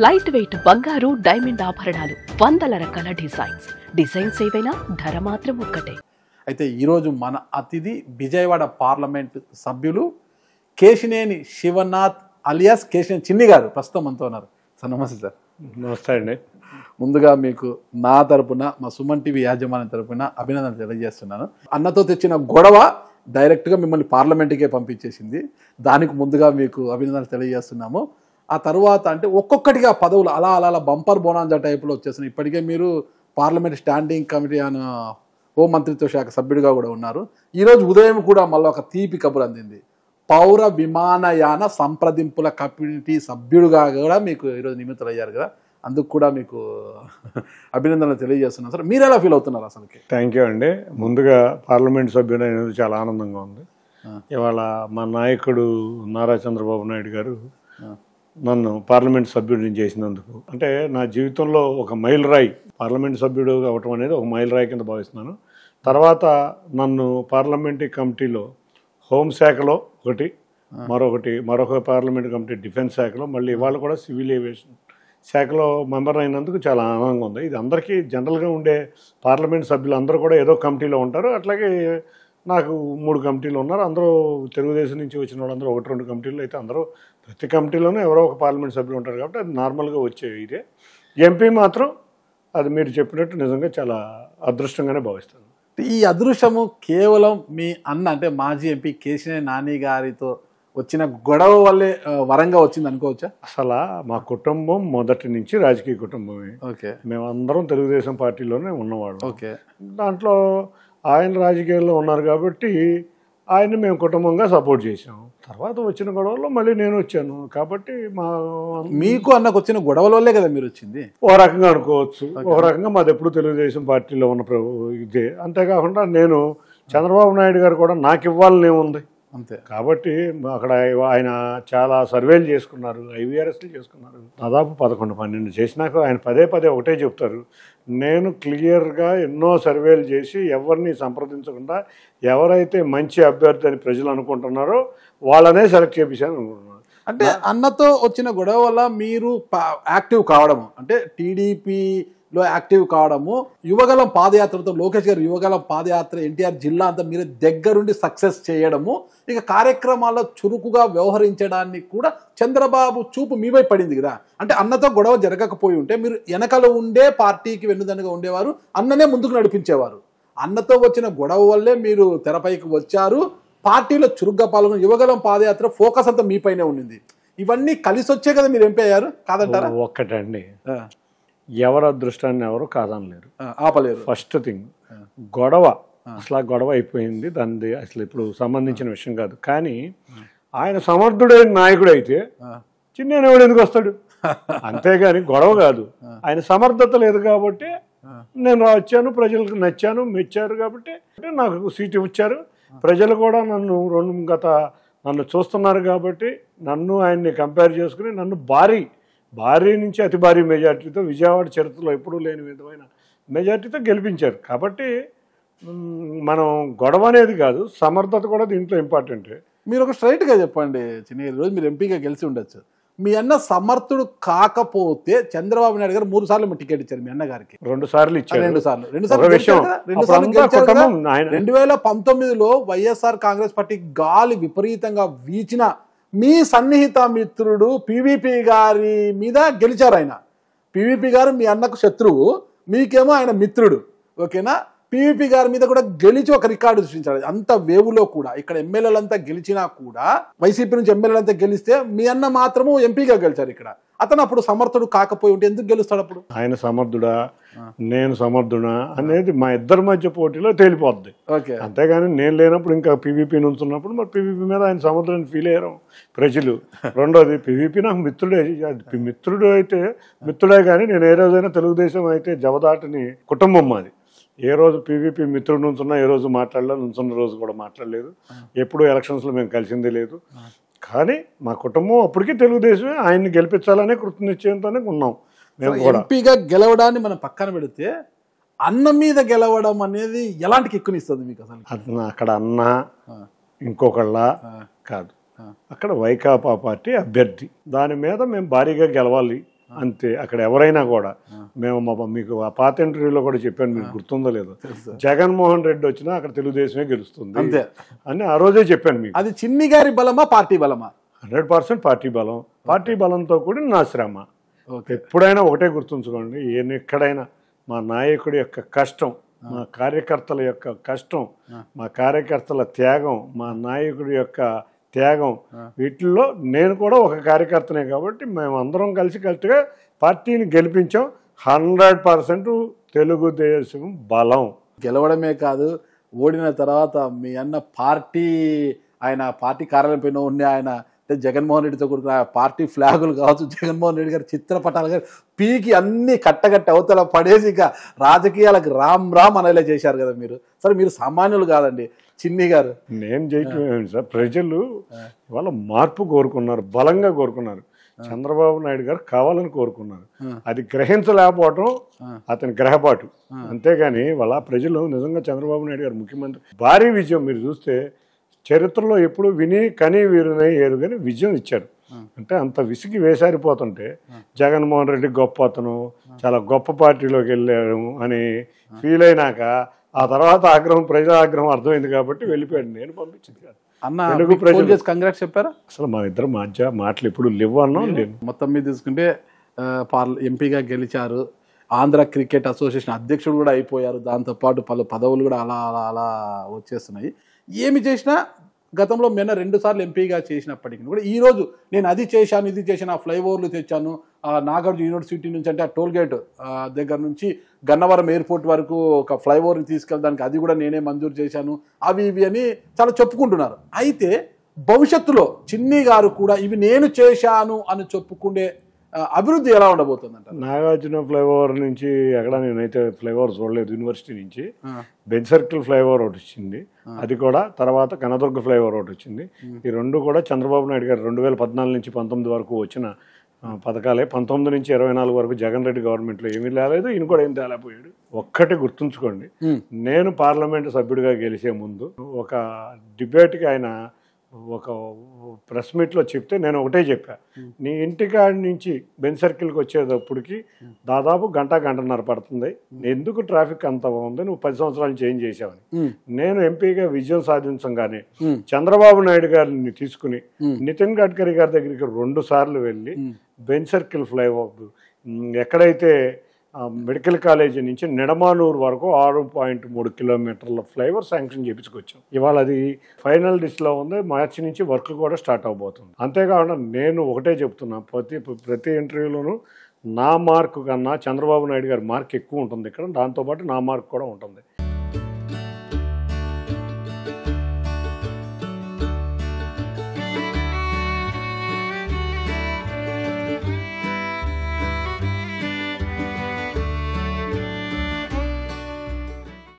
Light weight బంగారు diamond ఆభరణాలు, వందల రకాల డిజైన్స్ ఏవైనా ధర మాత్రం ఒక్కటే. అయితే ఈరోజు మన అతిథి విజయవాడ పార్లమెంట్ సభ్యులు కేశినేని శివనాథ్ అలియాస్ కేశినేని చిన్ని గారు ప్రస్తుతం మనతో ఉన్నారు. సార్ నమస్తే. సార్ నమస్తే అండి. ముందుగా మీకు నా తరపున, మా సుమన్ టీవీ యాజమాన్యం తరపున అభినందనలు తెలియజేస్తున్నాను. అన్నతో తెచ్చిన గొడవ డైరెక్ట్గా మిమ్మల్ని పార్లమెంట్కే పంపించేసింది. దానికి ముందుగా మీకు అభినందనలు తెలియజేస్తున్నాము. ఆ తర్వాత అంటే ఒక్కొక్కటిగా పదవులు అలా అలా అలా బంపర్ బోనాంజా టైప్లో వచ్చేస్తున్నాయి. ఇప్పటికే మీరు పార్లమెంట్ స్టాండింగ్ కమిటీ అన్న హోం మంత్రిత్వ శాఖ సభ్యుడిగా కూడా ఉన్నారు. ఈరోజు ఉదయం కూడా మళ్ళీ ఒక తీపి కబురు అందింది. పౌర విమానయాన సంప్రదింపుల కమిటీ సభ్యుడిగా కూడా మీకు ఈరోజు నియమితులయ్యారు కదా, అందుకు కూడా మీకు అభినందనలు తెలియజేస్తున్నాను. సార్ మీరు ఎలా ఫీల్ అవుతున్నారు అసలుకి? థ్యాంక్ యూ అండి. ముందుగా పార్లమెంట్ సభ్యుడు అనేది చాలా ఆనందంగా ఉంది. ఇవాళ మా నాయకుడు నారా చంద్రబాబు నాయుడు గారు నన్ను పార్లమెంట్ సభ్యుడిని చేసినందుకు, అంటే నా జీవితంలో ఒక మైల్ రాయి, పార్లమెంట్ సభ్యుడు అవ్వటం అనేది ఒక మైల్ రాయి కింద భావిస్తున్నాను. తర్వాత నన్ను పార్లమెంటరీ కమిటీలో హోంశాఖలో ఒకటి, మరొక పార్లమెంట్ కమిటీ డిఫెన్స్ శాఖలో, మళ్ళీ ఇవాళ కూడా సివిల్ ఏవియేషన్ శాఖలో మెంబర్ అయినందుకు చాలా ఆనందంగా ఉంది. ఇది అందరికీ జనరల్గా ఉండే పార్లమెంట్ సభ్యులు అందరూ కూడా ఏదో కమిటీలో ఉంటారు. అట్లాగే నాకు 3 కమిటీలు ఉన్నారు. అందరూ తెలుగుదేశం నుంచి వచ్చిన వాళ్ళందరూ 1-2 కమిటీలు అయితే అందరూ ప్రతి కమిటీలోనూ ఎవరో ఒక పార్లమెంట్ సభ్యులు ఉంటారు కాబట్టి అది నార్మల్గా వచ్చే ఇదే. ఎంపీ మాత్రం అది మీరు చెప్పినట్టు నిజంగా చాలా అదృష్టంగానే భావిస్తాను. ఈ అదృష్టము కేవలం మీ అన్న అంటే మాజీ ఎంపీ కేశినేని నాని గారితో వచ్చిన గొడవ వల్లే వరంగా వచ్చింది అనుకోవచ్చా? అసలు మా కుటుంబం మొదటి నుంచి రాజకీయ కుటుంబమే. ఓకే, మేమందరం తెలుగుదేశం పార్టీలోనే ఉన్నవాళ్ళం. ఓకే, దాంట్లో ఆయన రాజకీయాల్లో ఉన్నారు కాబట్టి ఆయన్ని మేము కుటుంబంగా సపోర్ట్ చేసాం. తర్వాత వచ్చిన గొడవల్లో మళ్ళీ నేను వచ్చాను కాబట్టి మీకు అన్నకు వచ్చిన గొడవల వల్లే కదా మీరు వచ్చింది, ఓ రకంగా అనుకోవచ్చు. ఒక రకంగా మాది ఎప్పుడు తెలుగుదేశం పార్టీలో ఉన్న ఇదే. అంతేకాకుండా నేను చంద్రబాబు నాయుడు గారు కూడా నాకు ఇవ్వాలని ఏముంది అంతే. కాబట్టి అక్కడ ఆయన చాలా సర్వేలు చేసుకున్నారు, ఐవీఆర్ఎస్లు చేసుకున్నారు. దాదాపు 11-12 చేసినాక ఆయన పదే ఒకటే చెప్తారు, నేను క్లియర్గా ఎన్నో సర్వేలు చేసి ఎవరిని సంప్రదించకుండా ఎవరైతే మంచి అభ్యర్థి అని ప్రజలు అనుకుంటున్నారో వాళ్ళనే సెలెక్ట్ చేయించాను అనుకుంటున్నారు. అంటే అన్నతో వచ్చిన గొడవ వల్ల మీరు యాక్టివ్ కావడము, అంటే టీడీపీలో యాక్టివ్ కావడము, యువగలం పాదయాత్రతో లోకేష్ గారు యువగలం పాదయాత్ర ఎన్టీఆర్ జిల్లా అంతా మీరు దగ్గరుండి సక్సెస్ చేయడము, ఇక కార్యక్రమాల్లో చురుకుగా వ్యవహరించడానికి కూడా చంద్రబాబు చూపు మీపై పడింది కదా. అంటే అన్నతో గొడవ జరగకపోయి ఉంటే మీరు వెనకలో ఉండే పార్టీకి వెన్నుదన్నుగా ఉండేవారు, అన్ననే ముందుకు నడిపించేవారు. అన్నతో వచ్చిన గొడవ వల్లే మీరు తెరపైకి వచ్చారు, పార్టీలో చురుగ్గా పాల్గొని యువగలం పాదయాత్ర ఫోకస్ అంతా మీపైనే ఉండింది. ఇవన్నీ కలిసి వచ్చే కదా మీరు ఎంపీ అయ్యారు, కాదంటారా? ఒక్కటండి, ఎవరు అదృష్టాన్ని ఎవరు కాదనలేరు, ఆపలేరు. ఫస్ట్ థింగ్ గొడవ అసలు గొడవ అయిపోయింది, దాన్ని అసలు ఇప్పుడు సంబంధించిన విషయం కాదు. కానీ ఆయన సమర్థుడైన నాయకుడు అయితే చిన్నవాడు ఎందుకు వస్తాడు? అంతేగాని గొడవ కాదు. ఆయన సమర్థత లేదు కాబట్టి నేను వచ్చాను, ప్రజలకు నచ్చాను, మెచ్చారు కాబట్టి నాకు సీటు ఇచ్చారు. ప్రజలు కూడా నన్ను చూస్తున్నారు కాబట్టి నన్ను ఆయన్ని కంపేర్ చేసుకుని నన్ను భారీ నుంచి అతి భారీ మెజార్టీతో విజయవాడ చరిత్రలో ఎప్పుడూ లేని విధమైన మెజార్టీతో గెలిపించారు. కాబట్టి మనం గొడవ అనేది కాదు, సమర్థత కూడా దీంట్లో ఇంపార్టెంట్. మీరు ఒక స్ట్రైట్గా చెప్పండి చిన్న, రోజు మీరు ఎంపీగా గెలిచి ఉండొచ్చు, మీ అన్న సమర్థుడు కాకపోతే చంద్రబాబు నాయుడు గారు 3 సార్లు టికెట్ ఇచ్చారు మీ అన్న గారికి. 2 సార్లు ఇచ్చారు. 2 సార్లు 2019లో వైఎస్ఆర్ కాంగ్రెస్ పార్టీ గాలి విపరీతంగా వీచిన మీ సన్నిహిత మిత్రుడు పివిపి గారి మీద గెలిచారు. ఆయన పివిపి గారు మీ అన్నకు శత్రువు, మీకేమో ఆయన మిత్రుడు. ఓకేనా? పివిపి గారి మీద కూడా గెలిచి ఒక రికార్డు సృష్టించాడు. అంత వేవులో కూడా ఇక్కడ ఎమ్మెల్యేలంతా గెలిచినా కూడా, వైసీపీ నుంచి ఎమ్మెల్యేలంతా గెలిస్తే మీ అన్న మాత్రము ఎంపీగా గెలిచారు. ఇక్కడ అతను అప్పుడు సమర్థుడు కాకపోయి ఉంటే ఎందుకు గెలుస్తాడు అప్పుడు? ఆయన సమర్థుడా నేను సమర్థుడా అనేది మా ఇద్దరి మధ్య పోటీలో తేలిపోద్ది. ఓకే, అంతేగాని నేను లేనప్పుడు ఇంకా పీవీపీ నుంచి ఉన్నప్పుడు మరి పీవీపీ మీద ఆయన సమర్థుడని ఫీల్ అయ్యారు ప్రజలు. రెండోది పీవీపీ నాకు మిత్రుడే, మిత్రుడు అయితే మిత్రుడే కానీ నేను ఏ రోజైనా తెలుగుదేశం అయితే జవదాటని కుటుంబం మాది. ఏ రోజు పీవీపీ మిత్రుడు నుంచున్నా ఏ రోజు మాట్లాడలేదు, నుంచున్న రోజు కూడా మాట్లాడలేదు. ఎప్పుడు ఎలక్షన్స్లో మేము కలిసిందే లేదు. కానీ మా కుటుంబం అప్పటికీ తెలుగుదేశమే, ఆయన్ని గెలిపించాలనే కృతనిశ్చయంతోనే ఉన్నాం మేము కూడా. ఎంపీగా గెలవడాన్ని మనం పక్కన పెడితే అన్న మీద గెలవడం అనేది ఎలాంటి కిక్కునిస్తుంది మీకు అసలు? అక్కడ అన్న ఇంకొకళ్ళ కాదు, అక్కడ వైకాపా పార్టీ అభ్యర్థి, దాని మీద మేము భారీగా గెలవాలి అంతే. అక్కడ ఎవరైనా కూడా మేము మీకు ఆ పాత ఇంటర్వ్యూలో కూడా చెప్పాను, మీకు గుర్తుందో లేదో, జగన్మోహన్ రెడ్డి వచ్చినా అక్కడ తెలుగుదేశమే గెలుస్తుంది అంతే అని ఆ రోజే చెప్పాను మీకు. అది చిన్ని గారి బలమా పార్టీ బలమా? 100% పార్టీ బలం. పార్టీ బలంతో కూడిన నా శ్రమ. ఎప్పుడైనా ఒకటే గుర్తుంచుకోండి, ఎక్కడైనా మా నాయకుడి యొక్క కష్టం, మా కార్యకర్తల యొక్క కష్టం, మా కార్యకర్తల త్యాగం, మా నాయకుడి యొక్క త్యాగం, వీటిల్లో నేను కూడా ఒక కార్యకర్తనే కాబట్టి మేము అందరం కలిసికట్టుగా పార్టీని గెలిపించాం. 100% తెలుగుదేశం బలం. గెలవడమే కాదు, ఓడిన తర్వాత మీ అన్న ఆయన పార్టీ కార్యాలయం పైన ఉండే ఆయన అంటే జగన్మోహన్ రెడ్డితో కూడుకున్న పార్టీ ఫ్లాగులు కావచ్చు, జగన్మోహన్ రెడ్డి గారి చిత్రపటాలు కానీ పీకి అన్ని కట్టగట్టి అవతల పడేసి ఇక రాజకీయాలకు రామ్ రామ్ అనేలా చేశారు కదా మీరు. సరే మీరు సామాన్యులు కాదండి చిన్ని గారు. నేను చేయటం సార్, ప్రజలు ఇవాళ మార్పు కోరుకున్నారు, బలంగా కోరుకున్నారు. చంద్రబాబు నాయుడు గారు కావాలని కోరుకున్నారు. అది గ్రహించలేకపోవటం అతని గ్రహపాటు, అంతేగాని వాళ్ళ ప్రజలు నిజంగా చంద్రబాబు నాయుడు గారు ముఖ్యమంత్రి భారీ విజయం మీరు చూస్తే చరిత్రలో ఎప్పుడు విని కని వీరునై ఏరు కానీ విజయం ఇచ్చారు. అంటే అంత విసిగి వేసారిపోతుంటే జగన్మోహన్ రెడ్డి గొప్ప అతను, చాలా గొప్ప పార్టీలోకి వెళ్ళారు అని ఫీల్ అయినాక ఆ తర్వాత ఆగ్రహం, ప్రజా ఆగ్రహం అర్థమైంది కాబట్టి వెళ్ళిపోయాడు. నేను పంపించింది కాదు. తెలుగు ప్రజలు కంగ్రాట్స్ చెప్పారా? అసలు మా ఇద్దరు మాటలు ఎప్పుడు లేవు అన్నాం. లేదు, మొత్తం మీద తీసుకుంటే ఎంపీగా గెలిచారు, ఆంధ్ర క్రికెట్ అసోసియేషన్ అధ్యక్షుడు కూడా అయిపోయారు, దాంతోపాటు పలు పదవులు కూడా అలా అలా అలా వచ్చేస్తున్నాయి. ఏమి చేసినా గతంలో మొన్న 2 సార్లు ఎంపీగా చేసినప్పటికీ కూడా ఈరోజు నేను అది చేశాను, ఇది చేశాను, ఆ ఫ్లైఓవర్లు తెచ్చాను, నాగార్జున యూనివర్సిటీ నుంచి అంటే ఆ టోల్ గేట్ దగ్గర నుంచి గన్నవరం ఎయిర్పోర్ట్ వరకు ఒక ఫ్లైఓవర్ని తీసుకెళ్ళడానికి అది కూడా నేనే మంజూరు చేశాను, అవి ఇవి అని చాలా చెప్పుకుంటున్నారు. అయితే భవిష్యత్తులో చిన్ని గారు కూడా ఇవి నేను చేశాను అని చెప్పుకునే అభివృద్ధి ఎలా ఉండబోతుందంట? నాగార్జున ఫ్లైఓవర్ నుంచి ఎక్కడ నేనైతే ఫ్లైఓవర్ చూడలేదు. యూనివర్సిటీ నుంచి బెంజ్ సర్కిల్ ఫ్లైఓవర్ ఒకటి వచ్చింది, అది కూడా తర్వాత కనదుర్గ ఫ్లైఓవర్ ఒకటి వచ్చింది. ఈ రెండు కూడా చంద్రబాబు నాయుడు గారు 2014 నుంచి 19 వరకు వచ్చిన పథకాలే. 19 నుంచి 24 వరకు జగన్ రెడ్డి గవర్నమెంట్లో ఏమీ రాలేదు, ఈయన కూడా ఏం తేలేకపోయాడు. ఒక్కటి గుర్తుంచుకోండి, నేను పార్లమెంటు సభ్యుడిగా గెలిచే ముందు ఒక డిబేట్కి ఆయన ఒక ప్రెస్ మీట్లో చెప్తే నేను ఒకటే చెప్పా, నీ ఇంటికాడి నుంచి బెంజ్ సర్కిల్కి వచ్చేటప్పటికి దాదాపు గంటన్నర పడుతుంది, ఎందుకు ట్రాఫిక్ అంత ఉంది, నువ్వు 10 సంవత్సరాలు చేంజ్ చేసావని. నేను ఎంపీగా విజయం సాధించగానే చంద్రబాబు నాయుడు గారిని తీసుకుని నితిన్ గడ్కరీ గారి దగ్గరికి 2 సార్లు వెళ్ళి బెంజ్ సర్కిల్ ఫ్లైఓవర్ ఎక్కడైతే మెడికల్ కాలేజీ నుంచి నిడమానూరు వరకు 6.3 కిలోమీటర్ల ఫ్లైఓవర్ శాంక్షన్ చేయించుకొచ్చాం. ఇవాళ అది ఫైనల్ డిస్లో ఉంది, మార్చి నుంచి వర్క్ కూడా స్టార్ట్ అవబోతుంది. అంతేకాకుండా నేను ఒకటే చెప్తున్నా, ప్రతి ఇంటర్వ్యూలోనూ నా మార్కు కన్నా చంద్రబాబు నాయుడు గారి మార్క్ ఎక్కువ ఉంటుంది ఇక్కడ, దాంతోపాటు నా మార్క్ కూడా ఉంటుంది.